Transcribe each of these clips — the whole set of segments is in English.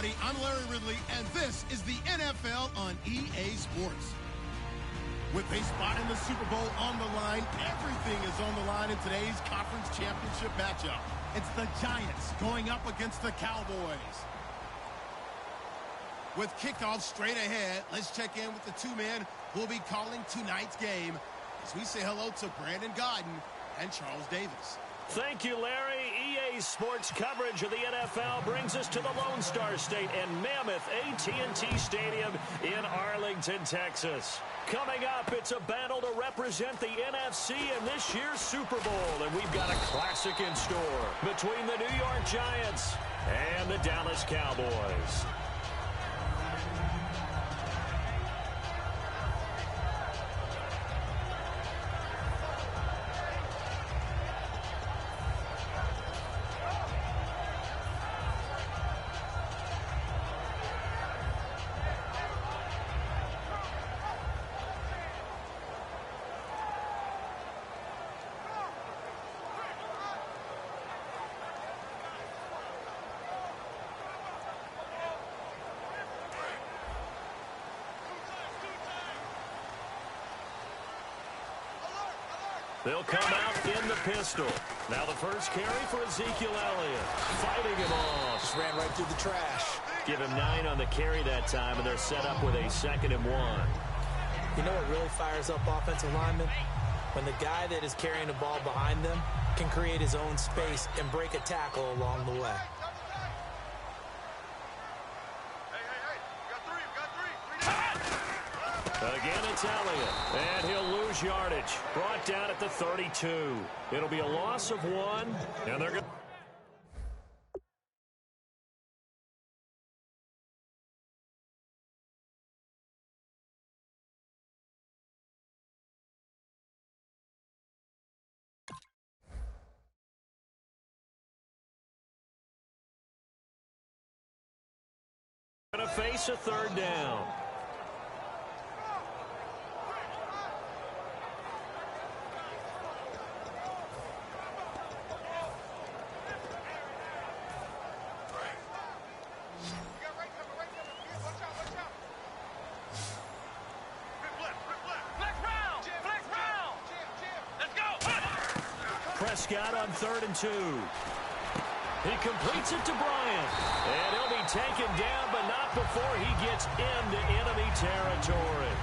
everybody. I'm Larry Ridley, and this is the NFL on EA Sports. With a spot in the Super Bowl on the line, everything is on the line in today's conference championship matchup. It's the Giants going up against the Cowboys. With kickoff straight ahead, let's check in with the two men who will be calling tonight's game as we say hello to Brandon Gaudin and Charles Davis. Thank you, Larry. EA Sports coverage of the NFL brings us to the Lone Star State and Mammoth AT&T Stadium in Arlington, Texas. Coming up, it's a battle to represent the NFC in this year's Super Bowl, and we've got a classic in store between the New York Giants and the Dallas Cowboys. They'll come out in the pistol. Now the first carry for Ezekiel Elliott. Fighting him off. Just ran right through the trash. Give him 9 on the carry that time, and they're set up with a 2nd and 1. You know what really fires up offensive linemen? When the guy that is carrying the ball behind them can create his own space and break a tackle along the way. Again, it's Elliott, and he'll lose yardage. Brought down at the 32. It'll be a loss of 1, and they're going to face a 3rd down. Prescott on 3rd and 2. He completes it to Bryant. And he'll be taken down, but not before he gets into enemy territory.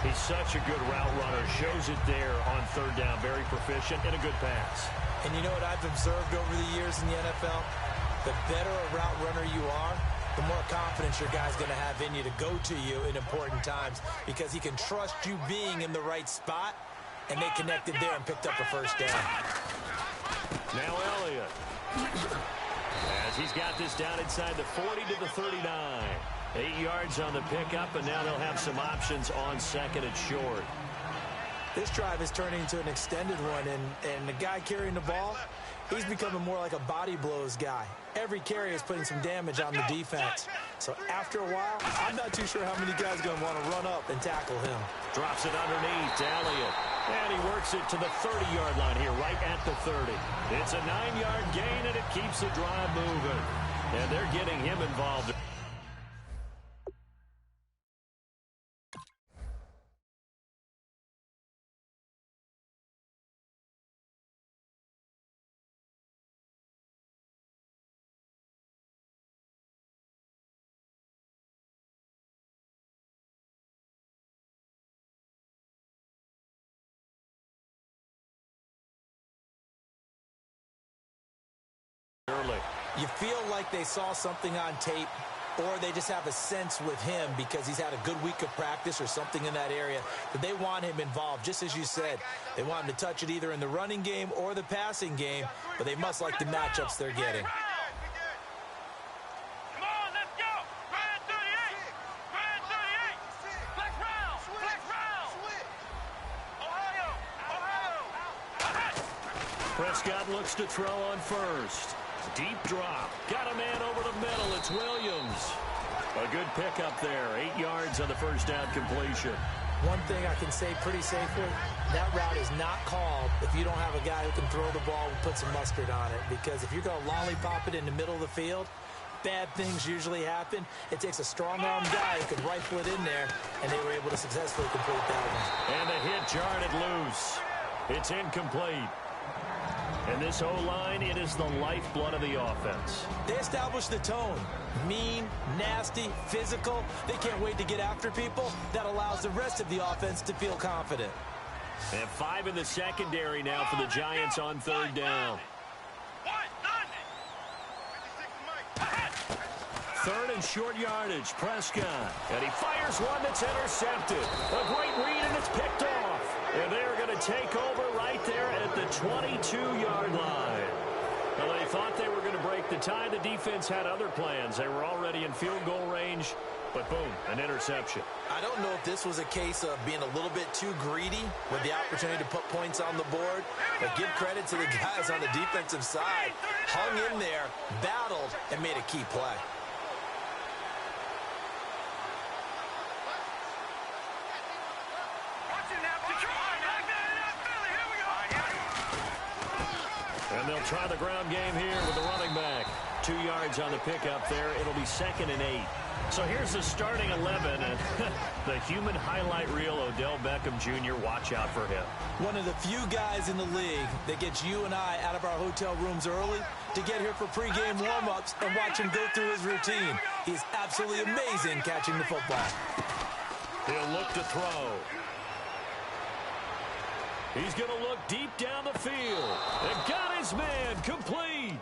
He's such a good route runner. Shows it there on 3rd down. Very proficient and a good pass. And you know what I've observed over the years in the NFL? The better a route runner you are, the more confidence your guy's going to have in you to go to you in important times because he can trust you being in the right spot, and they connected there and picked up a 1st down. Now Elliott. As he's got this down inside the 40 to the 39. 8 yards on the pickup, and now they'll have some options on 2nd and short. This drive is turning into an extended one, and the guy carrying the ball, he's becoming more like a body blows guy. Every carry is putting some damage on the defense. So after a while, I'm not too sure how many guys are going to want to run up and tackle him. Drops it underneath to Elliott. And he works it to the 30-yard line here, right at the 30. It's a 9-yard gain, and it keeps the drive moving. And they're getting him involved. Early. You feel like they saw something on tape, or they just have a sense with him because he's had a good week of practice or something in that area that they want him involved. Just as you said, they want him to touch it either in the running game or the passing game, but they must like the matchups they're getting. Prescott looks to throw on 1st. Deep drop. Got a man over the middle. It's Williams. A good pickup there. 8 yards on the 1st down completion. One thing I can say pretty safely, that route is not called if you don't have a guy who can throw the ball and put some mustard on it. Because if you're going to lollipop it in the middle of the field, bad things usually happen. It takes a strong-arm guy who can rifle it in there, and they were able to successfully complete that one. And the hit jarred it loose. It's incomplete. And this O-line, it is the lifeblood of the offense. They established the tone. Mean, nasty, physical. They can't wait to get after people. That allows the rest of the offense to feel confident. And 5 in the secondary now for the Giants on third down. Third and short yardage, Prescott. And he fires one that's intercepted. A great read, and it's picked off. And they're going to take over right there at the 22-yard line. Well, they thought they were going to break the tie. The defense had other plans. They were already in field goal range, but boom, an interception. I don't know if this was a case of being a little bit too greedy with the opportunity to put points on the board, but give credit to the guys on the defensive side. Hung in there, battled, and made a key play. And they'll try the ground game here with the running back. 2 yards on the pickup there. It'll be 2nd and 8. So here's the starting 11, and the human highlight reel, Odell Beckham Jr., watch out for him. One of the few guys in the league that gets you and I out of our hotel rooms early to get here for pregame warm-ups and watch him go through his routine. He's absolutely amazing catching the football. He'll look to throw. He's going to look deep down the field. And got his man complete.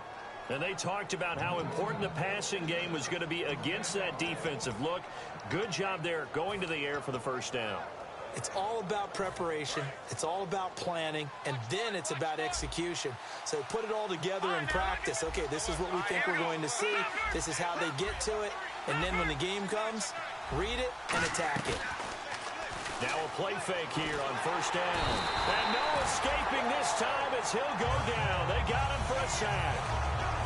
And they talked about how important the passing game was going to be against that defensive look. Good job there going to the air for the first down. It's all about preparation. It's all about planning. And then it's about execution. So put it all together in practice. Okay, this is what we think we're going to see. This is how they get to it. And then when the game comes, read it and attack it. Now a play fake here on first down. And no escaping this time as he'll go down. They got him for a sack.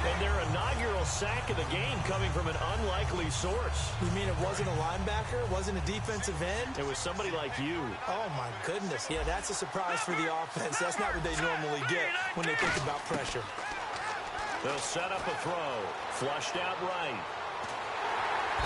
And their inaugural sack of the game coming from an unlikely source. You mean it wasn't a linebacker? It wasn't a defensive end? It was somebody like you. Oh, my goodness. Yeah, that's a surprise for the offense. That's not what they normally get when they think about pressure. They'll set up a throw. Flushed out right.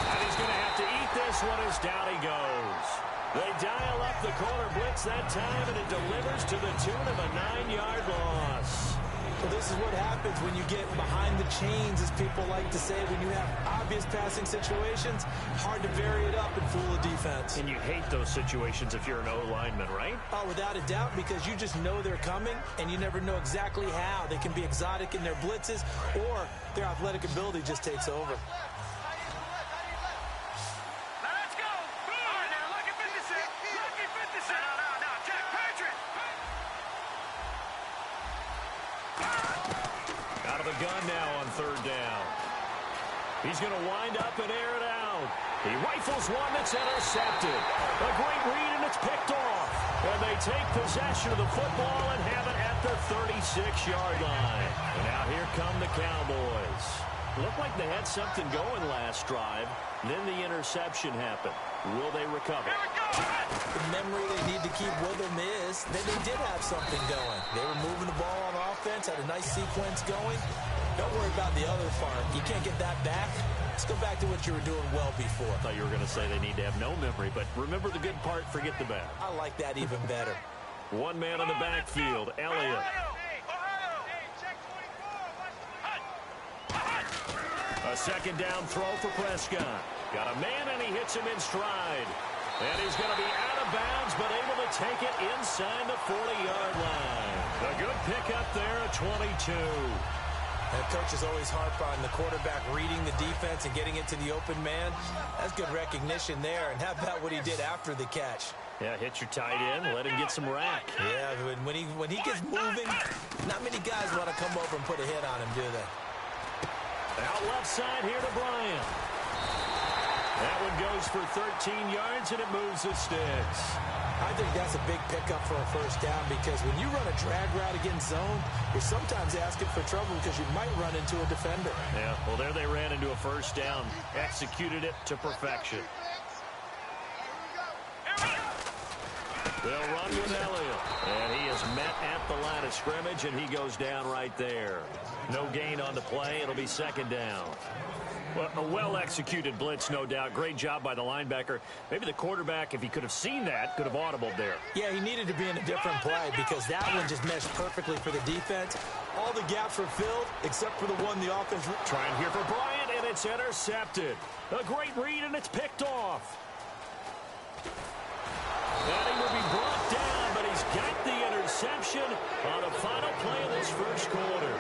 And he's going to have to eat this one as down he goes. They dial up the corner blitz that time, and it delivers to the tune of a 9-yard loss. Well, this is what happens when you get behind the chains, as people like to say. When you have obvious passing situations, hard to vary it up and fool the defense. And you hate those situations if you're an O-lineman, right? Oh, without a doubt, because you just know they're coming, and you never know exactly how. They can be exotic in their blitzes, or their athletic ability just takes over. Gun now on third down. He's going to wind up and air it out. He rifles one that's intercepted. A great read, and it's picked off. And they take possession of the football and have it at the 36-yard line. And now here come the Cowboys. Looked like they had something going last drive. Then the interception happened. Will they recover? The memory they need to keep with them is that they did have something going. They were moving the ball on offense, had a nice sequence going. Don't worry about the other part. You can't get that back. Let's go back to what you were doing well before. I thought you were going to say they need to have no memory, but remember the good part, forget the bad. I like that even better. One man on the backfield, Elliott. A second down throw for Prescott. Got a man, and he hits him in stride. And he's going to be out of bounds, but able to take it inside the 40-yard line. A good pickup there at 22. And coaches always harp on the quarterback reading the defense and getting it to the open man. That's good recognition there. And how about what he did after the catch? Yeah, hit your tight end, let him get some rack. Yeah, when he gets moving, not many guys want to come over and put a hit on him, do they? Out left side here to Bryant. That one goes for 13 yards, and it moves the sticks. I think that's a big pickup for a first down, because when you run a drag route against zone, you're sometimes asking for trouble because you might run into a defender. Yeah, well, there they ran into a first down. Executed it to perfection. They'll run with Elliott. And he is met at the line of scrimmage, and he goes down right there. No gain on the play. It'll be second down. Well, a well-executed blitz, no doubt. Great job by the linebacker. Maybe the quarterback, if he could have seen that, could have audibled there. Yeah, he needed to be in a different play because that one just meshed perfectly for the defense. All the gaps were filled except for the one the offense. Trying here for Bryant, and it's intercepted. A great read, and it's picked off. And he will be brought down, but he's got the interception on the final play of this first quarter.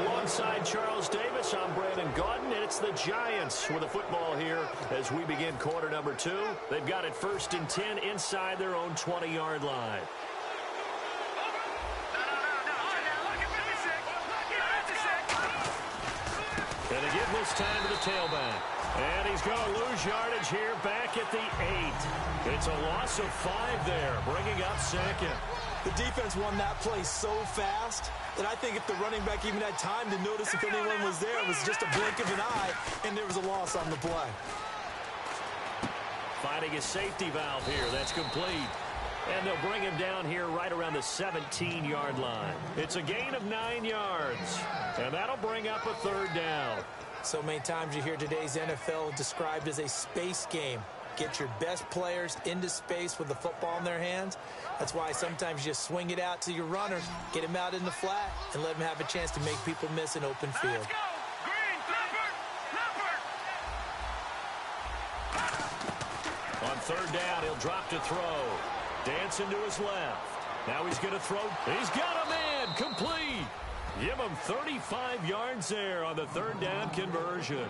Alongside Charles Davis, I'm Brandon Gaudin, and it's the Giants with the football here as we begin quarter number 2. They've got it 1st and 10 inside their own 20-yard line. And they give this time to the tailback. And he's going to lose yardage here back at the 8. It's a loss of 5 there, bringing up second. The defense won that play so fast that I think if the running back even had time to notice if anyone was there, it was just a blink of an eye, and there was a loss on the play. Finding a safety valve here. That's complete. And they'll bring him down here right around the 17-yard line. It's a gain of 9 yards. And that'll bring up a 3rd down. So many times you hear today's NFL described as a space game. Get your best players into space with the football in their hands. That's why sometimes you just swing it out to your runner, get him out in the flat, and let him have a chance to make people miss an open field. On 3rd down, he'll drop to throw. Dancing to his left. Now he's going to throw. He's got a man. Complete. Give him 35 yards there on the 3rd down conversion.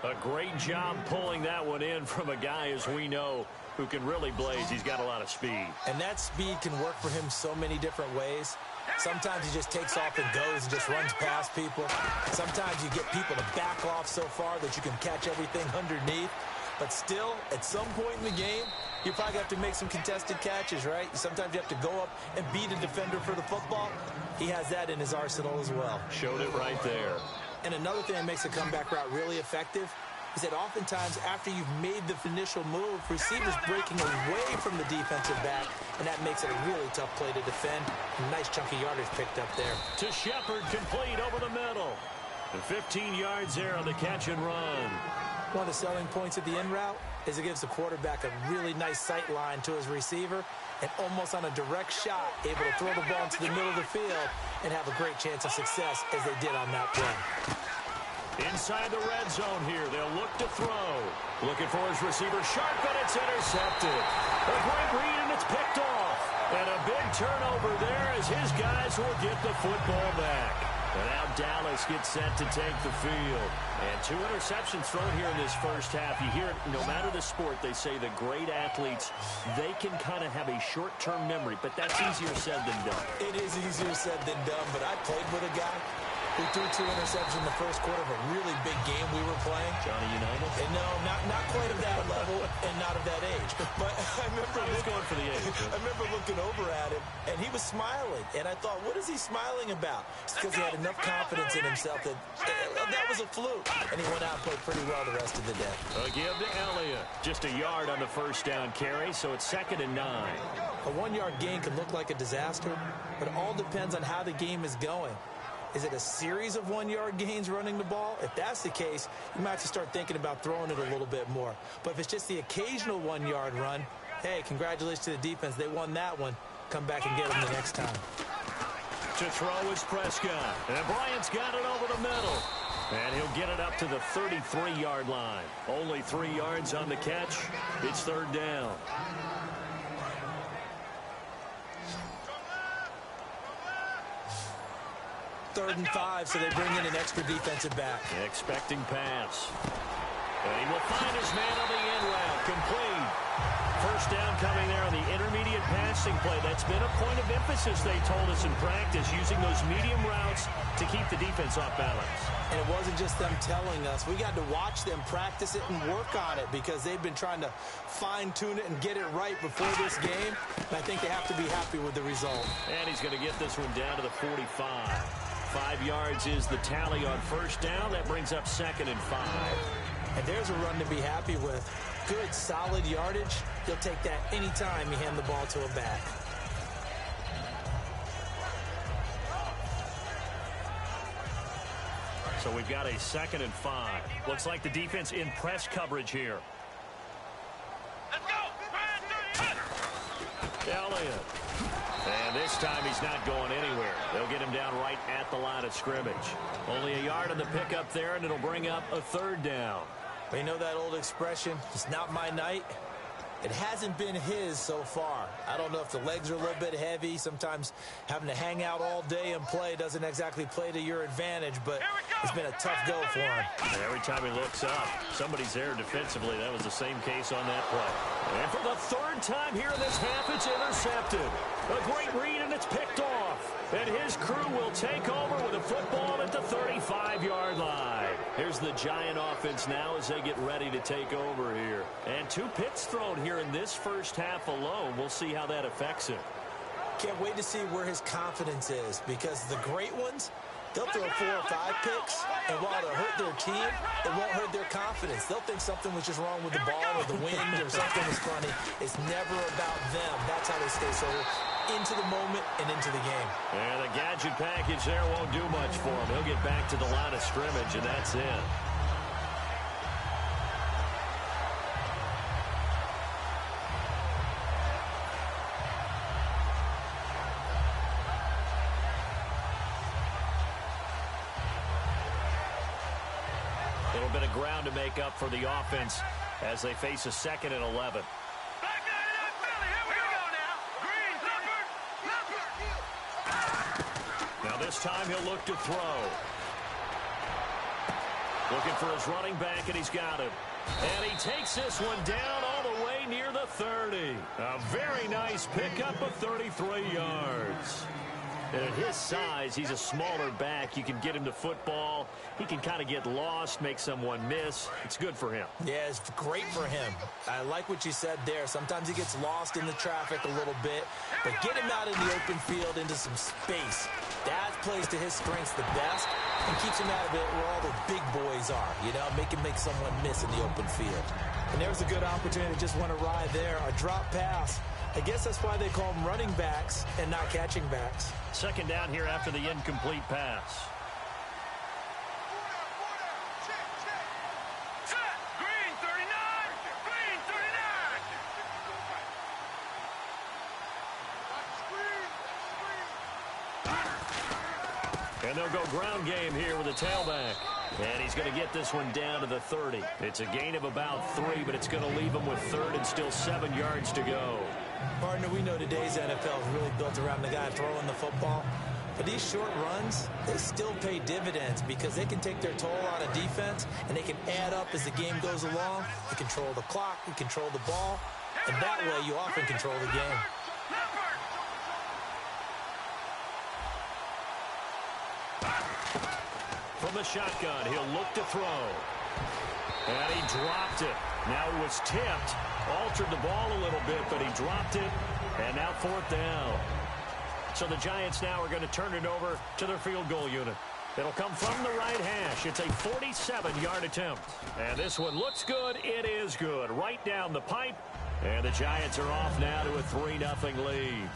A great job pulling that one in from a guy, as we know, who can really blaze. He's got a lot of speed. And that speed can work for him so many different ways. Sometimes he just takes off and goes and just runs past people. Sometimes you get people to back off so far that you can catch everything underneath. But still, at some point in the game, you probably have to make some contested catches, right? Sometimes you have to go up and beat a defender for the football. He has that in his arsenal as well. Showed it right there. And another thing that makes a comeback route really effective is that oftentimes after you've made the initial move, receivers breaking away from the defensive back, and that makes it a really tough play to defend. A nice chunk of yardage picked up there. To Shepard, complete over the middle. And 15 yards there on the catch and run. One of the selling points of the in route is it gives the quarterback a really nice sight line to his receiver and almost on a direct shot able to throw the ball into the middle of the field and have a great chance of success as they did on that play. Inside the red zone here, they'll look to throw. Looking for his receiver, sharp, and it's intercepted. A great read, and it's picked off. And a big turnover there as his guys will get the football back. And now Dallas gets set to take the field. And 2 interceptions thrown here in this first half. You hear it, no matter the sport, they say the great athletes, they can kind of have a short-term memory, but that's easier said than done. It is easier said than done, but I played with a guy who threw 2 interceptions in the first quarter of a really big game we were playing. Johnny Unitas? And no, not quite of that level and not of that age. But I remember going for the age. I remember looking over at him, and he was smiling. And I thought, what is he smiling about? It's because he had enough confidence in himself that that was a fluke. And he went out and played pretty well the rest of the day. A give to Elliott. Just a yard on the first down carry, so it's 2nd and 9. A 1-yard gain can look like a disaster, but it all depends on how the game is going. Is it a series of 1-yard gains running the ball? If that's the case, you might have to start thinking about throwing it a little bit more. But if it's just the occasional 1-yard run, hey, congratulations to the defense. They won that one. Come back and get them the next time. To throw is Prescott. And Bryant's got it over the middle. And he'll get it up to the 33-yard line. Only 3 yards on the catch. It's 3rd down. 3rd and 5, so they bring in an extra defensive back. Expecting pass. And he will find his man on the end route. Complete. First down coming there on the intermediate passing play. That's been a point of emphasis, they told us in practice, using those medium routes to keep the defense off balance. And it wasn't just them telling us. We got to watch them practice it and work on it because they've been trying to fine-tune it and get it right before this game. And I think they have to be happy with the result. And he's going to get this one down to the 45. 5 yards is the tally on first down. That brings up 2nd and 5. And there's a run to be happy with. Good, solid yardage. He'll take that anytime you hand the ball to a back. So we've got a 2nd and 5. Looks like the defense in press coverage here. Let's go. Elliott. And this time he's not going anywhere. They'll get him down right at the line of scrimmage. Only a yard on the pickup there, and it'll bring up a 3rd down. You know that old expression, it's not my night? It hasn't been his so far. I don't know if the legs are a little bit heavy. Sometimes having to hang out all day and play doesn't exactly play to your advantage, but it's been a tough go for him. And every time he looks up, somebody's there defensively. That was the same case on that play. And for the 3rd time here in this half, it's intercepted. A great read, and it's picked off. And his crew will take over with a football at the 35-yard line. Here's the Giant offense now as they get ready to take over here. And 2 picks thrown here in this first half alone. We'll see how that affects him. Can't wait to see where his confidence is, because the great ones, they'll throw 4 or 5 picks, and while it'll hurt their team, it won't hurt their confidence. They'll think something was just wrong with the ball or the wind or something was funny. It's never about them. That's how they stay so into the moment and into the game. And the gadget package there won't do much for him. He'll get back to the line of scrimmage, and that's it. A little bit of ground to make up for the offense as they face a 2nd and 11. Now this time he'll look to throw. Looking for his running back, and he's got him. And he takes this one down all the way near the 30. A very nice pickup of 33 yards. And at his size, he's a smaller back. You can get him to football. He can kind of get lost, make someone miss. It's good for him. Yeah, it's great for him. I like what you said there. Sometimes he gets lost in the traffic a little bit, but get him out in the open field into some space. That plays to his strengths the best and keeps him out of it where all the big boys are. You know, make someone miss in the open field. And there's a good opportunity to just want to ride there. A drop pass. I guess that's why they call them running backs and not catching backs. 2nd down here after the incomplete pass. Green 39. Green 39. And they'll go ground game here with a tailback. And he's going to get this one down to the 30. It's a gain of about 3, but it's going to leave him with 3rd and still 7 yards to go. Partner, we know today's NFL is really built around the guy throwing the football. But these short runs, they still pay dividends because they can take their toll on a defense, and they can add up as the game goes along. You control the clock, you control the ball, and that way you often control the game. From the shotgun, he'll look to throw. And he dropped it. Now he was tipped. Altered the ball a little bit, but he dropped it. And now 4th down. So the Giants now are going to turn it over to their field goal unit. It'll come from the right hash. It's a 47-yard attempt. And this one looks good. It is good. Right down the pipe. And the Giants are off now to a 3-0 lead.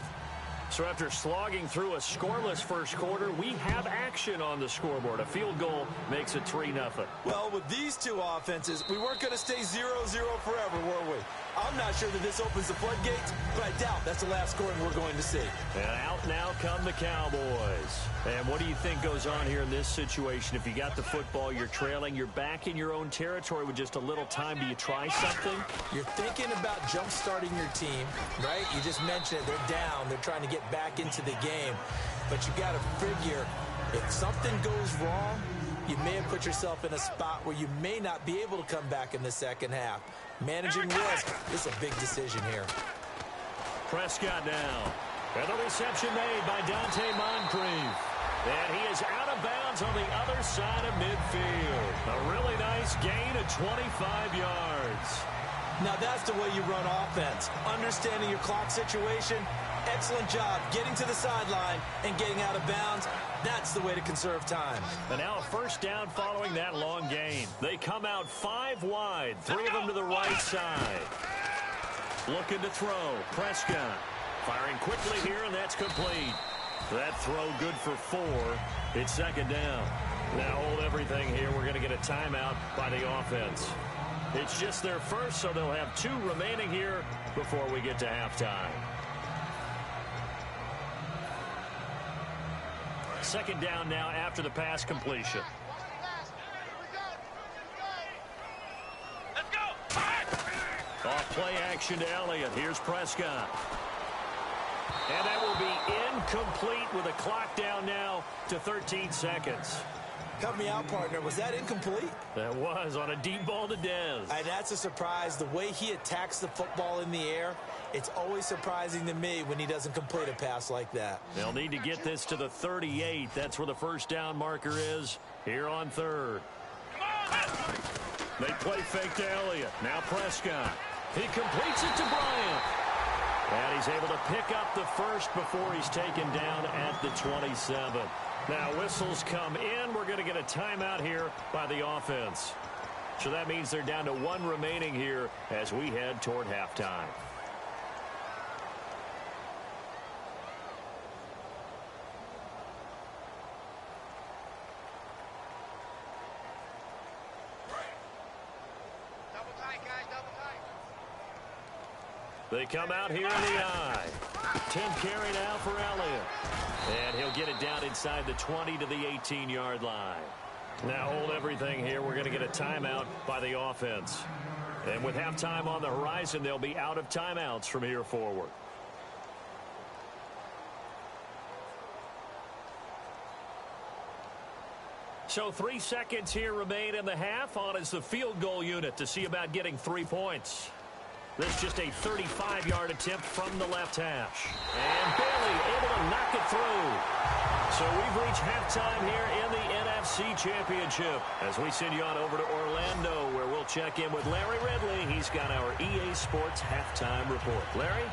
So after slogging through a scoreless first quarter, we have action on the scoreboard. A field goal makes it 3-0. Well, with these two offenses, we weren't going to stay 0-0 forever, were we? I'm not sure that this opens the floodgates, but I doubt that's the last scoring we're going to see. And out now come the Cowboys. And what do you think goes on here in this situation? If you got the football, you're trailing, you're back in your own territory with just a little time. Do you try something? You're thinking about jump-starting your team, right? You just mentioned it. They're down. They're trying to get back into the game. But you got to figure, if something goes wrong, you may have put yourself in a spot where you may not be able to come back in the second half. Managing risk is a big decision here. Prescott now. And the reception made by Dante Moncrief. And he is out of bounds on the other side of midfield. A really nice gain of 25 yards. Now that's the way you run offense. Understanding your clock situation. Excellent job getting to the sideline and getting out of bounds. That's the way to conserve time. And now a 1st down following that long gain. They come out 5 wide. 3 of them to the right side. Looking to throw. Prescott firing quickly here, and that's complete. That throw good for 4. It's 2nd down. Now hold everything here. We're going to get a timeout by the offense. It's just their first, so they'll have 2 remaining here before we get to halftime. Second down now after the pass completion. Let's go. Off play action to Elliott. Here's Prescott. And that will be incomplete with a clock down now to 13 seconds. Help me out, partner. Was that incomplete? That was on a deep ball to Dez. And that's a surprise. The way he attacks the football in the air, it's always surprising to me when he doesn't complete a pass like that. They'll need to get this to the 38. That's where the first down marker is here on third. They play fake to Elliott. Now Prescott. He completes it to Bryant. And he's able to pick up the first before he's taken down at the 27. Now whistles come in. We're going to get a timeout here by the offense. So that means they're down to 1 remaining here as we head toward halftime. Double tight, guys, double tight. They come out here in the eye. 10th carry now for Elliott. And he'll get it down inside the 20 to the 18-yard line. Now hold everything here. We're going to get a timeout by the offense. And with halftime on the horizon, they'll be out of timeouts from here forward. So 3 seconds here remain in the half. On is the field goal unit to see about getting 3 points. This is just a 35-yard attempt from the left hash. And Bailey able to knock it through. So we've reached halftime here in the NFC Championship as we send you on over to Orlando, where we'll check in with Larry Ridley. He's got our EA Sports halftime report. Larry?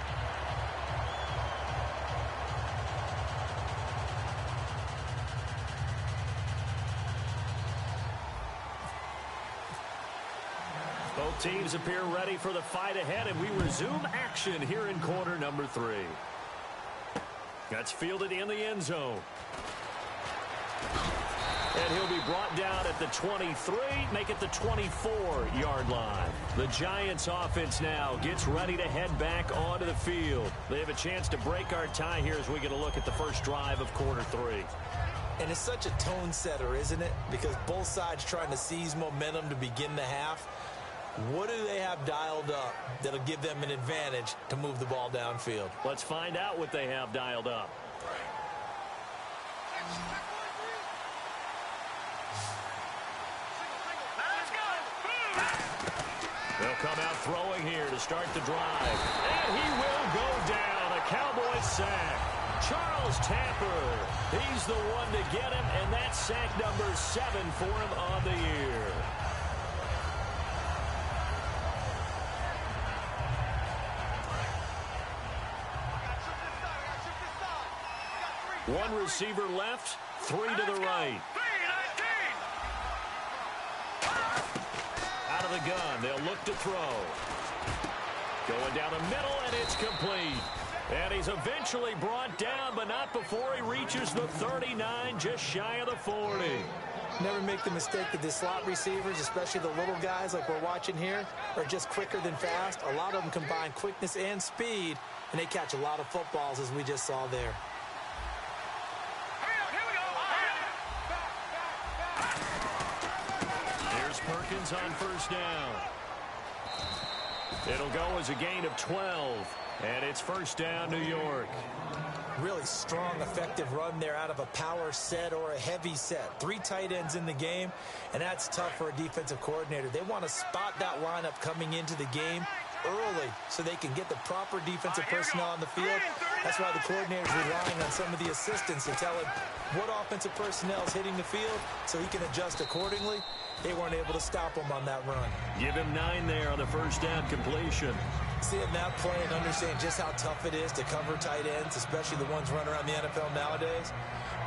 Both teams appear ready for the fight ahead, and we resume action here in quarter number 3. That's fielded in the end zone. And he'll be brought down at the 23, make it the 24-yard line. The Giants offense now gets ready to head back onto the field. They have a chance to break our tie here as we get a look at the first drive of quarter 3. And it's such a tone setter, isn't it? Because both sides trying to seize momentum to begin the half. What do they have dialed up that'll give them an advantage to move the ball downfield? Let's find out what they have dialed up. They'll come out throwing here to start the drive. And he will go down. A Cowboys sack. Charles Tapper. He's the one to get him, and that's sack number 7 for him on the year. One receiver left, 3 to the right. Out of the gun, they'll look to throw. Going down the middle, and it's complete. And he's eventually brought down, but not before he reaches the 39, just shy of the 40. Never make the mistake that the slot receivers, especially the little guys like we're watching here, are just quicker than fast. A lot of them combine quickness and speed, and they catch a lot of footballs, as we just saw there. Perkins on first down. It'll go as a gain of 12, and it's first down, New York. Really strong, effective run there out of a power set or a heavy set. 3 tight ends in the game, and that's tough for a defensive coordinator. They want to spot that lineup coming into the game early so they can get the proper defensive personnel on the field. That's why the coordinator is relying on some of the assistants to tell him what offensive personnel is hitting the field so he can adjust accordingly. They weren't able to stop him on that run. Give him 9 there on the first down completion. Seeing that play and understanding just how tough it is to cover tight ends, especially the ones running around the NFL nowadays,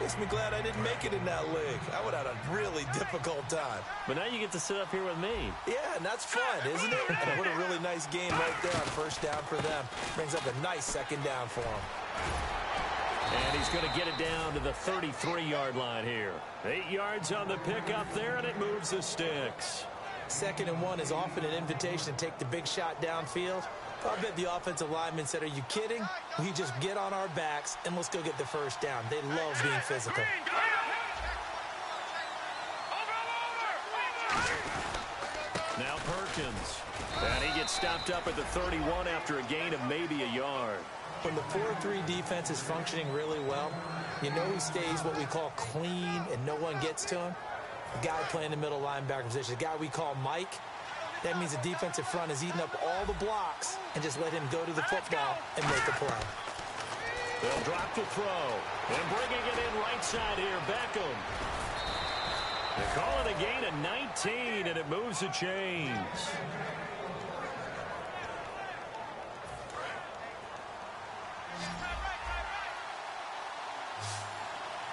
makes me glad I didn't make it in that league. I would have had a really difficult time. But now you get to sit up here with me. Yeah, and that's fun, isn't it? And what a really nice game right there on first down for them. Brings up a nice second down for them. And he's going to get it down to the 33-yard line here. 8 yards on the pickup there, and it moves the sticks. 2nd and 1 is often an invitation to take the big shot downfield. I bet the offensive lineman said, are you kidding? We just get on our backs and let's go get the first down. They love being physical. Now Perkins. And he gets stopped up at the 31 after a gain of maybe a yard. When the 4-3 defense is functioning really well, you know he stays what we call clean and no one gets to him. The guy playing the middle linebacker position, the guy we call Mike, that means the defensive front is eating up all the blocks and just let him go to the football and make a play. They'll drop the throw. And bringing it in right side here, Beckham. They call it a gain of 19, and it moves the chains.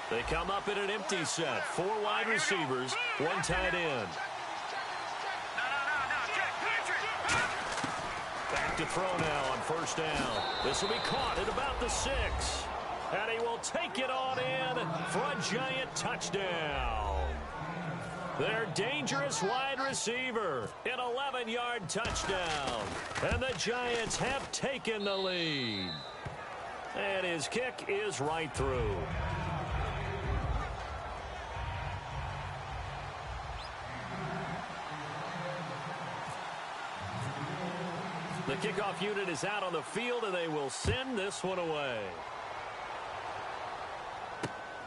They come up in an empty set. 4 wide receivers, 1 tight end. Back to throw now on 1st down. This will be caught at about the 6. And he will take it on in for a giant touchdown. Their dangerous wide receiver, an 11-yard touchdown. And the Giants have taken the lead. And his kick is right through. The kickoff unit is out on the field, and they will send this one away.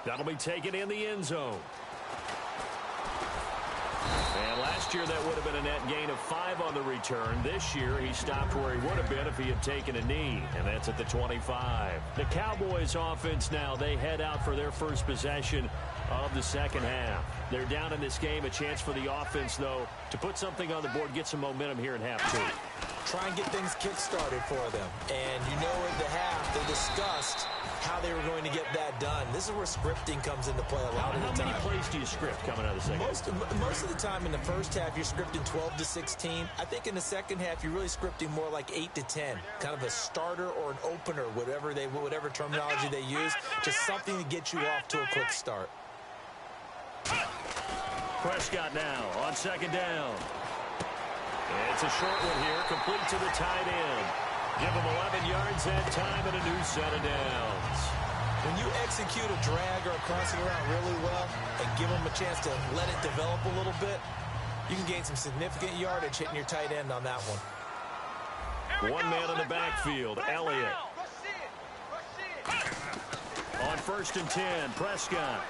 That'll be taken in the end zone. And last year, that would have been a net gain of 5 on the return. This year, he stopped where he would have been if he had taken a knee, and that's at the 25. The Cowboys offense now, they head out for their first possession of the second half. They're down in this game. A chance for the offense, though, to put something on the board, get some momentum here in half 2. Try and get things kick-started for them. And you know at the half, they discussed how they were going to get that done. This is where scripting comes into play a lot of the time. How many plays do you script coming out of the second half? Most of the time in the first half, you're scripting 12 to 16. I think in the second half, you're really scripting more like 8 to 10. Kind of a starter or an opener, whatever terminology they use. Just something to get you off to a quick start. Prescott now on 2nd down. It's a short one here, complete to the tight end. Give him 11 yards that time and a new set of downs. When you execute a drag or a crossing route really well and give them a chance to let it develop a little bit, you can gain some significant yardage hitting your tight end on that one. One man in the backfield, Elliott. On 1st and 10, Prescott.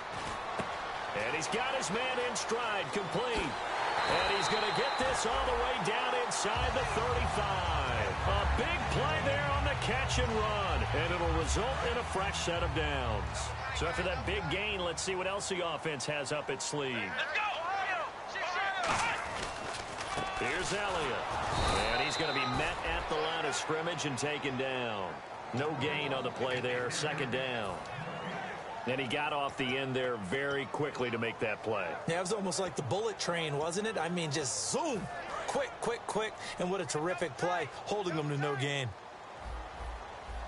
And he's got his man in stride, complete. And he's going to get this all the way down inside the 35. A big play there on the catch and run. And it'll result in a fresh set of downs. So after that big gain, let's see what else the offense has up its sleeve. Here's Elliott. And he's going to be met at the line of scrimmage and taken down. No gain on the play there, 2nd down. And he got off the end there very quickly to make that play. Yeah, it was almost like the bullet train, wasn't it? I mean, just zoom. Quick, quick, quick. And what a terrific play, holding them to no gain.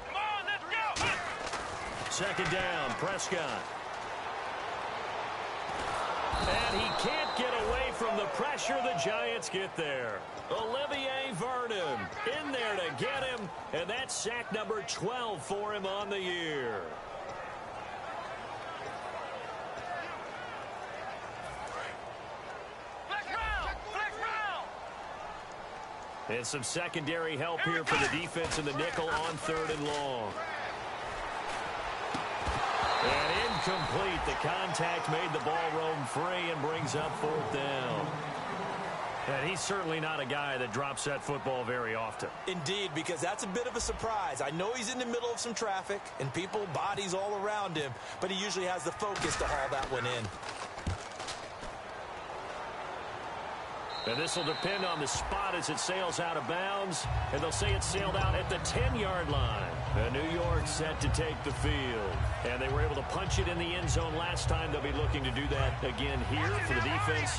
Come on, let's go. 2nd down, Prescott. And he can't get away from the pressure. The Giants get there. Olivier Vernon in there to get him. And that's sack number 12 for him on the year. And some secondary help here for the defense in the nickel on 3rd and long. And incomplete. The contact made the ball roam free and brings up 4th down. And he's certainly not a guy that drops that football very often. Indeed, because that's a bit of a surprise. I know he's in the middle of some traffic and people, bodies all around him, but he usually has the focus to haul that one in. And this will depend on the spot as it sails out of bounds. And they'll say it sailed out at the 10-yard line. And New York set to take the field. And they were able to punch it in the end zone last time. They'll be looking to do that again here for the defense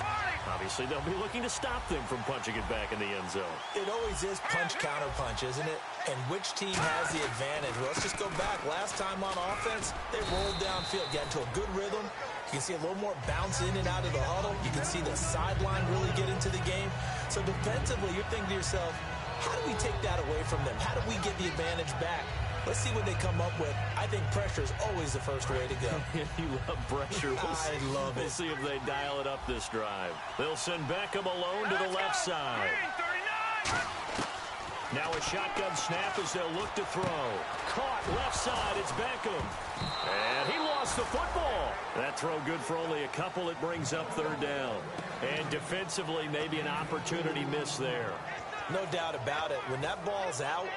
Obviously, they'll be looking to stop them from punching it back in the end zone. It always is punch-counter-punch, isn't it? And which team has the advantage? Well, let's just go back. Last time on offense, they rolled downfield, got into a good rhythm. You can see a little more bounce in and out of the huddle. You can see the sideline really get into the game. So defensively, you're thinking to yourself, how do we take that away from them? How do we get the advantage back? Let's see what they come up with. I think pressure is always the first way to go. You love pressure. I love it. We'll see if they dial it up this drive. They'll send Beckham alone to the left side. Now a shotgun snap as they'll look to throw. Caught left side. It's Beckham. And he lost the football. That throw good for only a couple. It brings up third down. And defensively, maybe an opportunity miss there. No doubt about it. When that ball's out,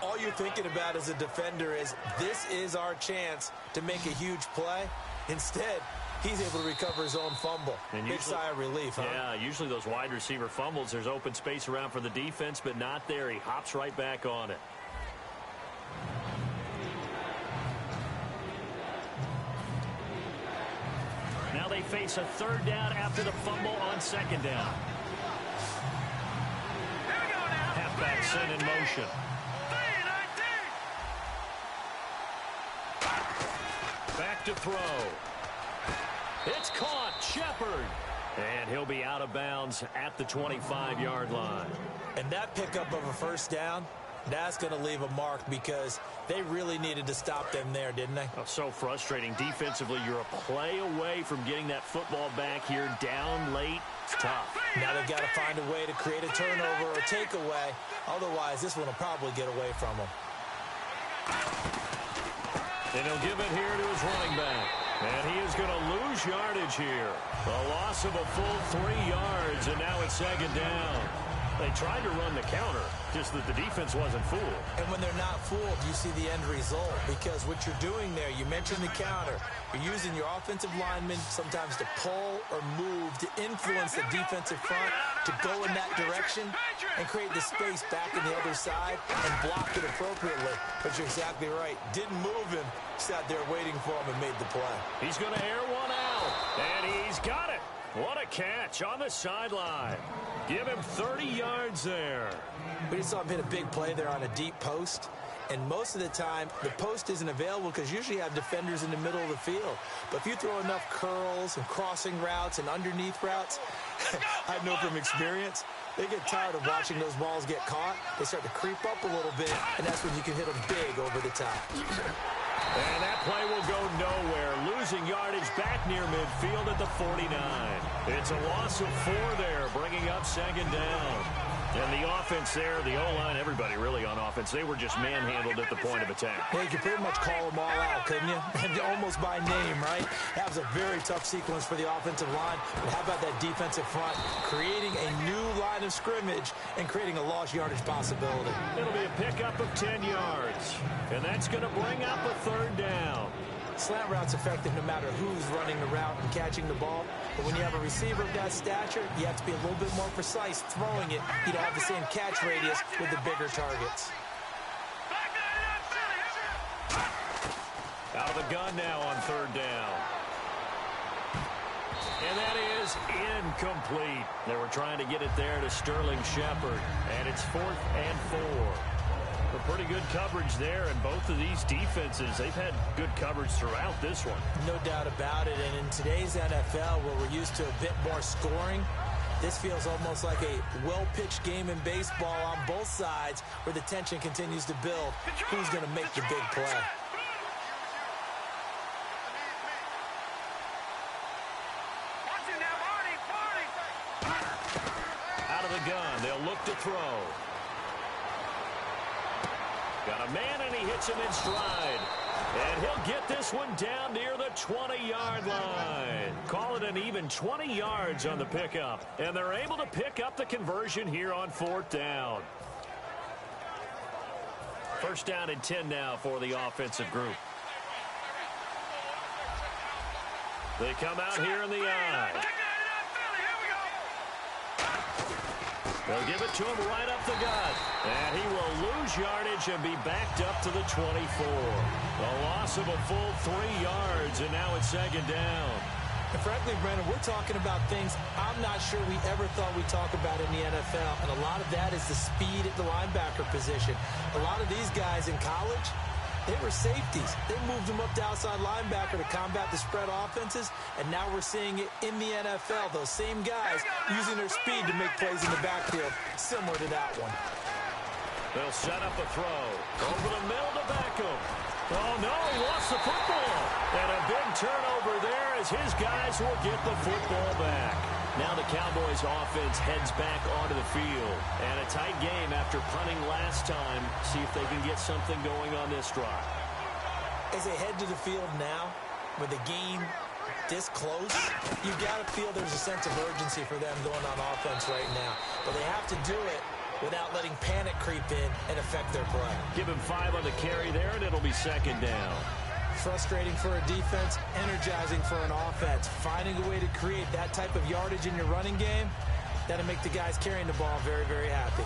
all you're thinking about as a defender is, this is our chance to make a huge play. Instead, he's able to recover his own fumble. And big sigh of relief, huh? Yeah, usually those wide receiver fumbles, there's open space around for the defense, but not there. He hops right back on it. Now they face a third down after the fumble on second down. Halfback sent in motion. Back to throw. It's caught. Shepard. And he'll be out of bounds at the 25-yard line. And that pickup of a first down, that's going to leave a mark because they really needed to stop them there, didn't they? Oh, so frustrating. Defensively, you're a play away from getting that football back here. Down late. It's tough. Now they've got to find a way to create a turnover or takeaway. Otherwise, this one will probably get away from them. And he'll give it here to his running back. And he is going to lose yardage here. A loss of a full 3 yards, and now it's second down. They tried to run the counter, just that the defense wasn't fooled. And when they're not fooled, you see the end result. Because what you're doing there, you mentioned the counter. You're using your offensive linemen sometimes to pull or move to influence the defensive front to go in that direction and create the space back in the other side and block it appropriately. But you're exactly right. Didn't move him. Sat there waiting for him and made the play. He's going to air one out. And he's got it. What a catch on the sideline. Give him 30 yards there. We just saw him hit a big play there on a deep post. And most of the time, the post isn't available because usually you have defenders in the middle of the field. But if you throw enough curls and crossing routes and underneath routes, I know from experience, they get tired of watching those balls get caught. They start to creep up a little bit, and that's when you can hit them big over the top. And that play will go nowhere. Losing yardage back near midfield at the 49. It's a loss of 4 there, bringing up second down. And the offense there, the O-line, everybody really on offense, they were just manhandled at the point of attack. Yeah, you could pretty much call them all out, couldn't you? And almost by name, right? That was a very tough sequence for the offensive line. But how about that defensive front creating a new line of scrimmage and creating a lost yardage possibility? It'll be a pickup of 10 yards. And that's going to bring up a third down. Slant route's effective no matter who's running the route and catching the ball. But when you have a receiver of that stature, you have to be a little bit more precise throwing it. You don't have the same catch radius with the bigger targets. Out of the gun now on third down. And that is incomplete. They were trying to get it there to Sterling Shepard. And it's 4th and 4. Pretty good coverage there, and both of these defenses, they've had good coverage throughout this one. No doubt about it, and in today's NFL, where we're used to a bit more scoring, this feels almost like a well-pitched game in baseball on both sides, where the tension continues to build. Who's going to make the big play? Out of the gun, they'll look to throw. Got a man, and he hits him in stride. And he'll get this one down near the 20-yard line. Call it an even 20 yards on the pickup. And they're able to pick up the conversion here on 4th down. First down and 10 now for the offensive group. They come out here in the eye. They'll give it to him right up the gut. And he will lose yardage and be backed up to the 24. A loss of a full 3 yards, and now it's second down. And frankly, Brendan, we're talking about things I'm not sure we ever thought we'd talk about in the NFL. And a lot of that is the speed at the linebacker position. A lot of these guys in college, they were safeties. They moved them up to outside linebacker to combat the spread offenses. And now we're seeing it in the NFL. Those same guys using their speed to make plays in the backfield, similar to that one. They'll set up a throw. Over the middle to Beckham. Oh, no, he lost the football. And a big turnover there as his guys will get the football back. Now the Cowboys offense heads back onto the field. And a tight game after punting last time. See if they can get something going on this drive. As they head to the field now, with the game this close, you've got to feel there's a sense of urgency for them going on offense right now. But they have to do it without letting panic creep in and affect their play. Give him 5 on the carry there, and it'll be second down. Frustrating for a defense, energizing for an offense. Finding a way to create that type of yardage in your running game, that'll make the guys carrying the ball very, very happy.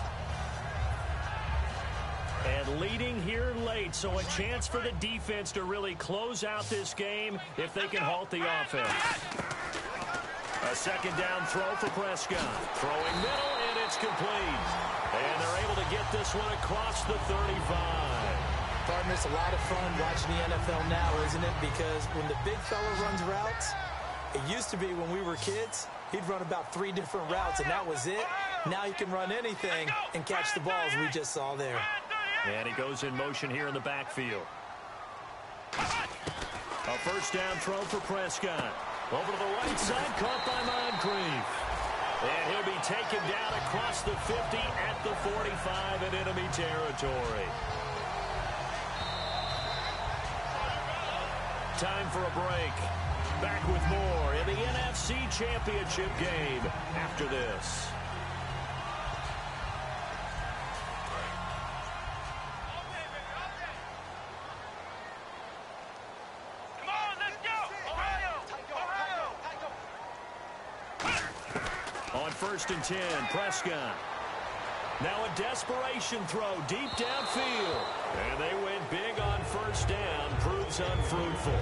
And leading here late, so a chance for the defense to really close out this game if they can halt the offense. A second down throw for Prescott. Throwing middle, and it's complete. And they're able to get this one across the 35. Partner, it's a lot of fun watching the NFL now, isn't it? Because when the big fella runs routes, it used to be when we were kids, he'd run about 3 different routes, and that was it. Now he can run anything and catch the balls we just saw there. And he goes in motion here in the backfield. A first down throw for Prescott. Over to the right side, caught by Moncrief. And he'll be taken down across the 50 at the 45 in enemy territory. Time for a break. Back with more in the NFC Championship game after this. On 1st and 10, Prescott. Now a desperation throw deep downfield. And they went big on first down. Proves unfruitful.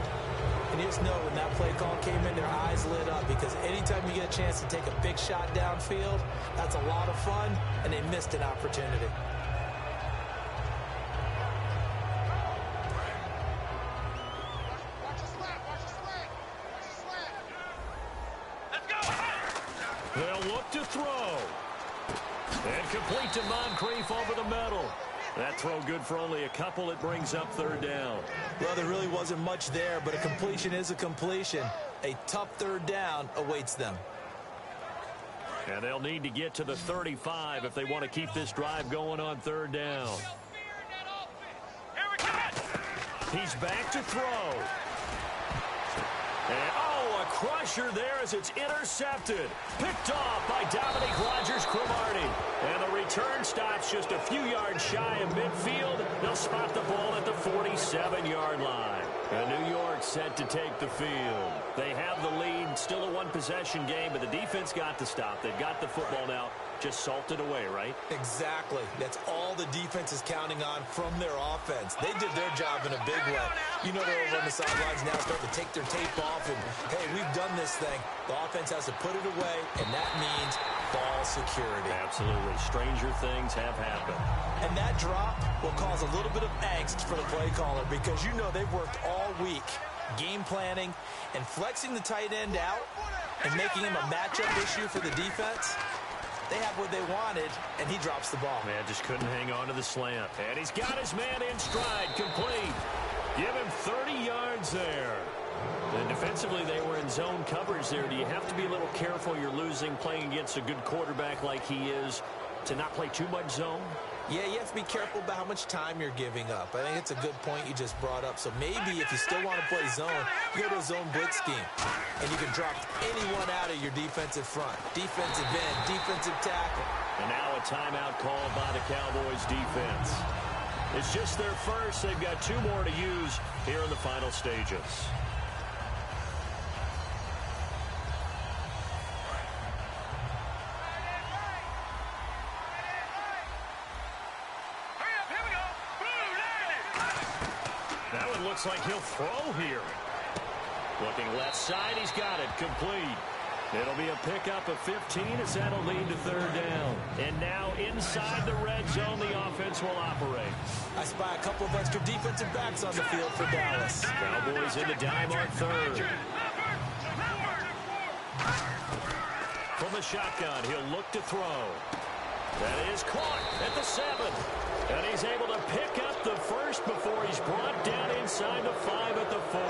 And you just know when that play call came in, their eyes lit up. Because anytime you get a chance to take a big shot downfield, that's a lot of fun. And they missed an opportunity. They'll look to throw. And complete to Moncrief over the middle. That throw good for only a couple. It brings up 3rd down. Well, there really wasn't much there, but a completion is a completion. A tough 3rd down awaits them. And they'll need to get to the 35 if they want to keep this drive going on 3rd down. He's back to throw. And, a crusher there as it's intercepted. Picked off by Dominique Rodgers-Cromartie. And the return stops just a few yards shy of midfield. They'll spot the ball at the 47-yard line. And New York set to take the field. They have the lead. Still a one-possession game, but the defense got to stop. They've got the football now. Just salted away, right? Exactly. That's all the defense is counting on from their offense. They did their job in a big way. You know they're over on the sidelines now starting to take their tape off and, hey, we've done this thing. The offense has to put it away, and that means ball security. Absolutely. Stranger things have happened. And that drop will cause a little bit of angst for the play caller because you know they've worked all week game planning and flexing the tight end out and making him a matchup issue for the defense. They have what they wanted, and he drops the ball. Man, just couldn't hang on to the slant. And he's got his man in stride, complete. Give him 30 yards there. And defensively, they were in zone coverage there. Do you have to be a little careful? You're losing, playing against a good quarterback like he is, to not play too much zone? Yeah, you have to be careful about how much time you're giving up. I think it's a good point you just brought up. So maybe if you still want to play zone, you go to a zone blitz scheme. And you can drop anyone out of your defensive front. Defensive end, defensive tackle. And now a timeout called by the Cowboys defense. It's just their first. They've got 2 more to use here in the final stages. That one looks like he'll throw here. Looking left side, he's got it, complete. It'll be a pickup of 15 as that'll lead to third down. And now inside the red zone, the offense will operate. I spy a couple of extra defensive backs on the field for Dallas. Cowboys in the dime on third. From the shotgun, he'll look to throw. That is caught at the 7. And he's able to pick up the first before he's brought down inside the 5 at the 4.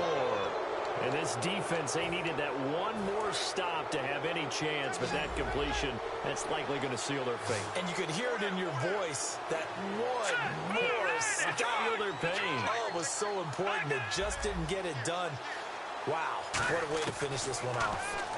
And this defense, they needed that one more stop to have any chance, but that completion, that's likely going to seal their fate. And you could hear it in your voice, that one more stop. Feel their pain. Oh, it was so important. They just didn't get it done. Wow, what a way to finish this one off.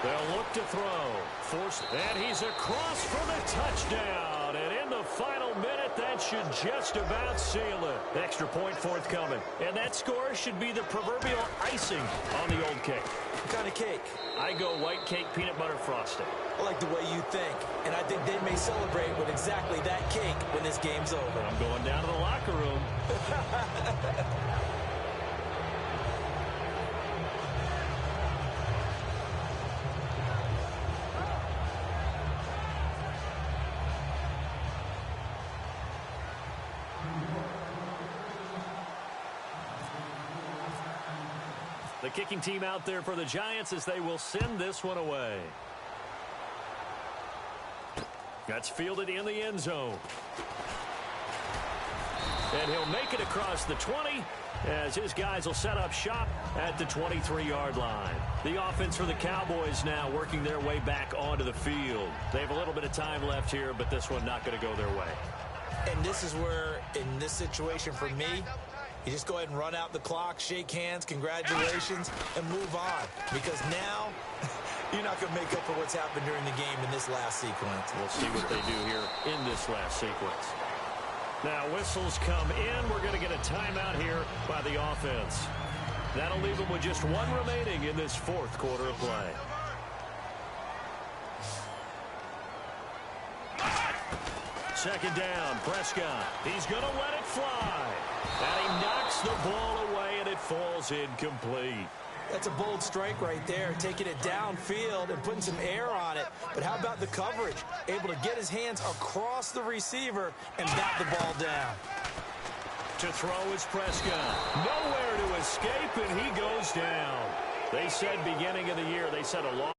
They'll look to throw. Force, and he's across for the touchdown. And in the final minute, that should just about seal it. Extra point forthcoming. And that score should be the proverbial icing on the old cake. What kind of cake? I go white cake peanut butter frosting. I like the way you think. And I think they may celebrate with exactly that cake when this game's over. I'm going down to the locker room. The kicking team out there for the Giants as they will send this one away. That's fielded in the end zone. And he'll make it across the 20 as his guys will set up shop at the 23-yard line. The offense for the Cowboys now working their way back onto the field. They have a little bit of time left here, but this one not going to go their way. And this is where, in this situation for me, you just go ahead and run out the clock, shake hands, congratulations, and move on. Because now, you're not going to make up for what's happened during the game in this last sequence. We'll see what they do here in this last sequence. Now, whistles come in. We're going to get a timeout here by the offense. That'll leave them with just one remaining in this fourth quarter of play. Second down, Prescott. He's going to let it fly. And he knocks the ball away, and it falls incomplete. That's a bold strike right there, taking it downfield and putting some air on it. But how about the coverage? Able to get his hands across the receiver and bat the ball down. To throw is Prescott. Nowhere to escape, and he goes down. They said beginning of the year, they said a long